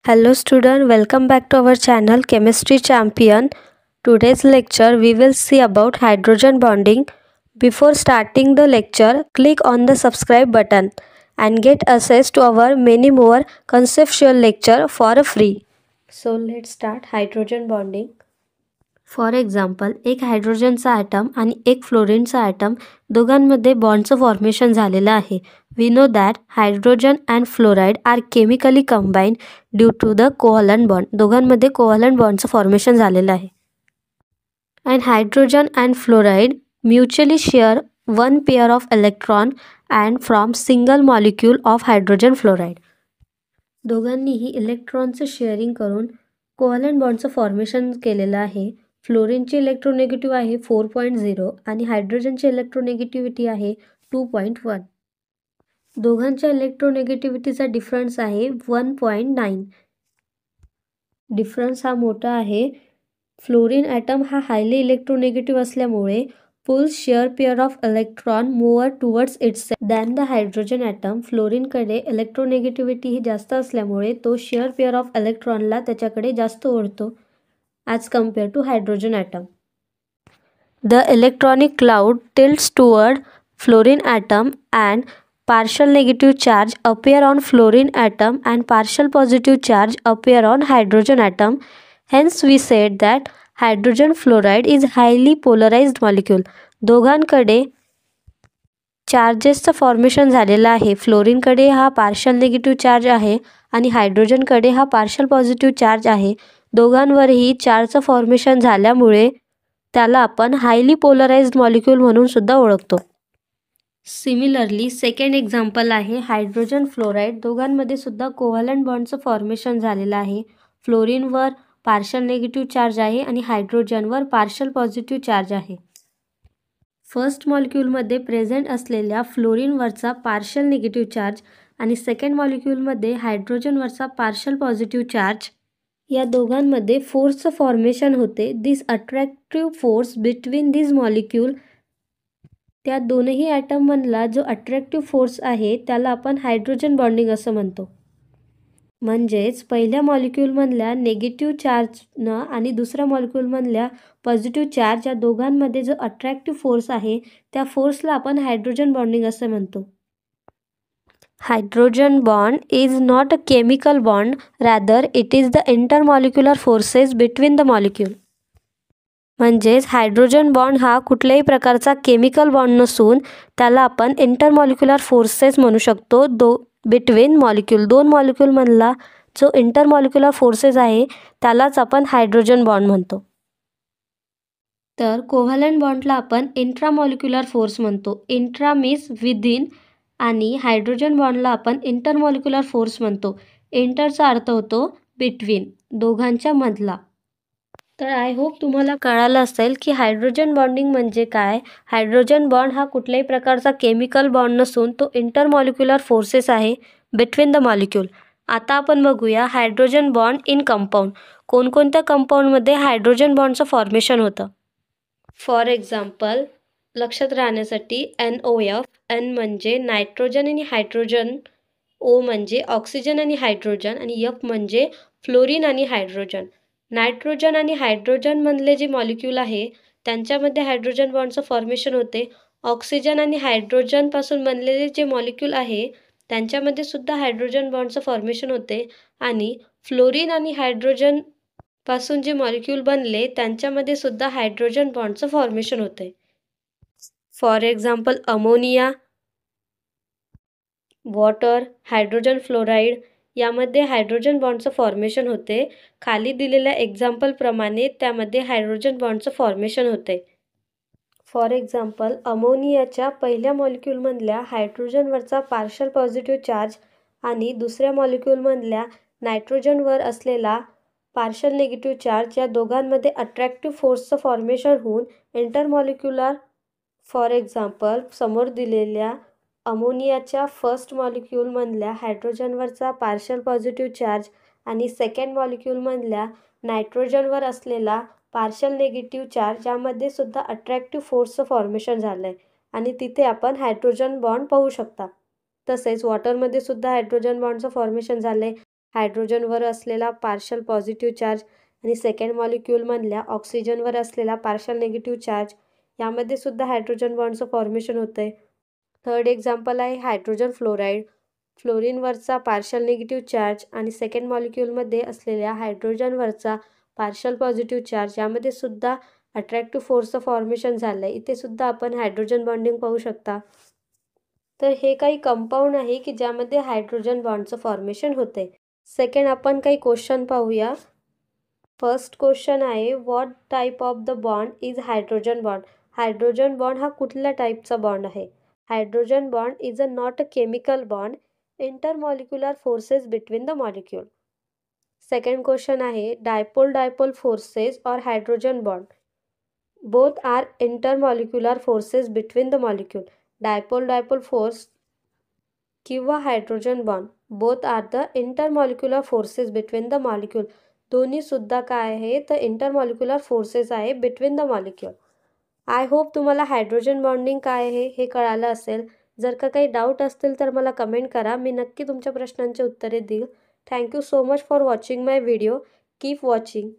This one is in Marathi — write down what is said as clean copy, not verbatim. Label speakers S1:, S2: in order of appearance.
S1: Hello student, welcome back to our channel Chemistry Champion. Today's lecture we will see about hydrogen bonding. Before starting the lecture, click on the subscribe button and get access to our many more conceptual lecture for free. So let's start hydrogen bonding. For example, एक हायड्रोजनचा ॲटम आणि एक फ्लोरीनचा ॲटम दोघांमध्ये बॉन्डचं फॉर्मेशन झालेलं आहे. We know that hydrogen and fluoride are chemically combined due to the covalent bond. दोघांमध्ये कोव्हलंट बॉन्डचं फॉर्मेशन झालेलं आहे. And hydrogen and fluoride mutually share one pair of electron and from single molecule of hydrogen fluoride. दोघांनीही इलेक्ट्रॉनचं शेअरिंग करून कोव्हलंट बॉन्डचं फॉर्मेशन केलेलं आहे. फ्लोरीनची इलेक्ट्रोनेगेटिव्ह आहे 4.0 आणि हायड्रोजनची इलेक्ट्रोनेगेटिव्हिटी आहे 2.1. दोघांच्या इलेक्ट्रोनेगेटिव्हिटीचा डिफरन्स आहे 1.9. डिफरन्स हा मोठा आहे. फ्लोरीन ॲटम हा हायली इलेक्ट्रोनेगेटिव्ह असल्यामुळे pulls share pair of electron move towards its than the hydrogen atom. फ्लोरीनकडे इलेक्ट्रोनेगेटिव्हिटी ही जास्त असल्यामुळे तो शेअर पेअर ऑफ इलेक्ट्रॉनला त्याच्याकडे जास्त ओढतो as compared to hydrogen atom. The electronic cloud tilts toward fluorine atom and partial negative charge appear on fluorine atom and partial positive charge appear on hydrogen atom. Hence we said that hydrogen fluoride is highly polarized molecule. दोघांकडे चार्जेसचं फॉर्मेशन झालेलं आहे. फ्लोरीनकडे हा पार्शल निगेटिव्ह चार्ज आहे आणि हायड्रोजनकडे हा पार्शल पॉझिटिव्ह चार्ज आहे. दोघांवरही चार्जचं फॉर्मेशन झाल्यामुळे त्याला आपण हायली पोलराइज्ड मॉलिक्यूल म्हणून सुद्धा ओळखतो. सिमिलरली सेकंड एक्झाम्पल आहे हायड्रोजन फ्लोराईड. दोघांमध्ये सुद्धा कोव्हलंट बॉन्डचं फॉर्मेशन झालेलं आहे. फ्लोरीनवर पार्शल निगेटिव्ह चार्ज आहे आणि हायड्रोजनवर पार्शल पॉझिटिव्ह चार्ज आहे. फर्स्ट मॉलिक्यूलमध्ये प्रेझेंट असलेल्या फ्लोरीनवरचा पार्शल निगेटिव्ह चार्ज आणि सेकंड मॉलिक्यूलमध्ये हायड्रोजनवरचा पार्शल पॉझिटिव्ह चार्ज या दोघांमध्ये फोर्सचं फॉर्मेशन होते. दिस अट्रॅक्टिव्ह फोर्स बिटवीन दिस मॉलिक्यूल, त्या दोनही ॲटममधला जो अट्रॅक्टिव्ह फोर्स आहे त्याला आपण हायड्रोजन बॉन्डिंग असं म्हणतो. म्हणजेच पहिल्या मॉलिक्यूलमधल्या निगेटिव्ह चार्जनं आणि दुसऱ्या मॉलिक्यूलमधल्या पॉझिटिव्ह चार्ज या दोघांमध्ये जो अट्रॅक्टिव्ह फोर्स आहे त्या फोर्सला आपण हायड्रोजन बॉन्डिंग असं म्हणतो. Hydrogen bond is not a chemical bond, rather it is the intermolecular forces between the molecule. म्हणजेच हायड्रोजन बॉन्ड हा कुठल्याही प्रकारचा केमिकल बॉन्ड नसून त्याला आपण इंटरमॉलिक्युलर फोर्सेस म्हणू शकतो. बिटवीन मॉलिक्यूल, दोन मॉलिक्यूलमधला जो इंटरमॉलिक्युलर फोर्सेस आहे त्यालाच आपण हायड्रोजन बॉन्ड म्हणतो. तर कोव्हलंट बॉन्डला आपण इंट्रामॉलिक्युलर फोर्स म्हणतो. इंट्रा मीन्स विदिन आणि हायड्रोजन बॉन्डला आपण इंटरमॉलिक्युलर फोर्स म्हणतो. इंटरचा अर्थ होतो बिटवीन, दोघांच्या मधला. तर आय होप तुम्हाला कळालं असेल की हायड्रोजन बॉन्डिंग म्हणजे काय. हायड्रोजन बॉन्ड हा कुठल्याही प्रकारचा केमिकल बॉन्ड नसून तो इंटरमॉलिक्युलर फोर्सेस आहे बिटवीन द मॉलिक्यूल. आता आपण बघूया हायड्रोजन बॉन्ड इन कंपाऊंड. कोणकोणत्या कंपाऊंडमध्ये हायड्रोजन बॉन्डचं फॉर्मेशन होतं. फॉर एक्झाम्पल, लक्षात राहण्यासाठी NOF, N म्हणजे नायट्रोजन आणि हायड्रोजन, O म्हणजे ऑक्सिजन आणि हायड्रोजन आणि F म्हणजे फ्लोरीन आणि हायड्रोजन. नायट्रोजन आणि हायड्रोजनमधले जे मॉलिक्यूल आहे त्यांच्यामध्ये हायड्रोजन बॉन्डचं फॉर्मेशन होते. ऑक्सिजन आणि हायड्रोजनपासून बनलेले जे मॉलिक्यूल आहे त्यांच्यामध्ये सुद्धा हायड्रोजन बॉन्डचं फॉर्मेशन होते आणि फ्लोरीन आणि हायड्रोजनपासून जे मॉलिक्यूल बनले त्यांच्यामध्ये सुद्धा हायड्रोजन बॉन्डचं फॉर्मेशन होते. For example ammonia, water, hydrogen fluoride यामध्ये हायड्रोजन बॉन्डचं फॉर्मेशन होते. खाली दिलेल्या एक्झाम्पलप्रमाणे त्यामध्ये हायड्रोजन बॉन्डचं फॉर्मेशन होते. फॉर एक्झाम्पल, अमोनियाच्या पहिल्या मॉलिक्यूलमधल्या हायड्रोजनवरचा पार्शल पॉझिटिव्ह चार्ज आणि दुसऱ्या मॉलिक्यूलमधल्या नायट्रोजनवर असलेला पार्शल निगेटिव्ह चार्ज या दोघांमध्ये अट्रॅक्टिव्ह फोर्सचं फॉर्मेशन होऊन इंटरमॉलिक्युलर. फॉर एक्झाम्पल, समोर दिलेल्या अमोनियाच्या फर्स्ट मॉलिक्यूलमधल्या हायड्रोजनवरचा पार्शल पॉझिटिव्ह चार्ज आणि सेकंड मॉलिक्यूलमधल्या नायट्रोजनवर असलेला पार्शल निगेटिव्ह चार्ज यामध्ये सुद्धा अट्रॅक्टिव्ह फोर्सचं फॉर्मेशन झालं आहे आणि तिथे आपण हायड्रोजन बॉन्ड पाहू शकता. तसेच वॉटरमध्ये सुद्धा हायड्रोजन बॉन्डचं फॉर्मेशन झालं आहे. हायड्रोजनवर असलेला पार्शल पॉझिटिव्ह चार्ज आणि सेकंड मॉलिक्यूलमधल्या ऑक्सिजनवर असलेला पार्शल निगेटिव्ह चार्ज, यामध्ये सुद्धा हायड्रोजन बॉन्डचं फॉर्मेशन होतं आहे. थर्ड एक्झाम्पल आहे हायड्रोजन फ्लोराईड. फ्लोरीनवरचा पार्शल निगेटिव्ह चार्ज आणि सेकंड मॉलिक्यूलमध्ये असलेल्या हायड्रोजनवरचा पार्शल पॉझिटिव्ह चार्ज, यामध्ये सुद्धा अट्रॅक्टिव्ह फोर्सचं फॉर्मेशन झालं आहे. इथे सुद्धा आपण हायड्रोजन बॉन्डिंग पाहू शकता. तर हे काही कंपाऊंड आहे की ज्यामध्ये हायड्रोजन बॉन्डचं फॉर्मेशन होते. सेकंड आपण काही क्वेश्चन पाहूया. फर्स्ट क्वेश्चन आहे, what type of the bond is hydrogen bond. Hydrogen bond हा कुठल्या टाईपचा बॉन्ड आहे? Hydrogen bond is not a chemical bond, intermolecular forces between the molecule. Second question आहे, डायपोल फोर्सेस और hydrogen bond both are intermolecular forces between the molecule. Dipole force किंवा hydrogen bond both are the intermolecular forces between the molecule. दोन्ही सुद्धा काय आहे तर इंटरमॉलिक्युलर फोर्सेस आहे between the molecule. I hope तुम्हाला हायड्रोजन बॉन्डिंग काय आहे हे कळालं असेल. जर का काही डाऊट असतील तर मला कमेंट करा, मी नक्की तुमच्या प्रश्नांची उत्तरे देईल. Thank you so much for watching my video. Keep watching.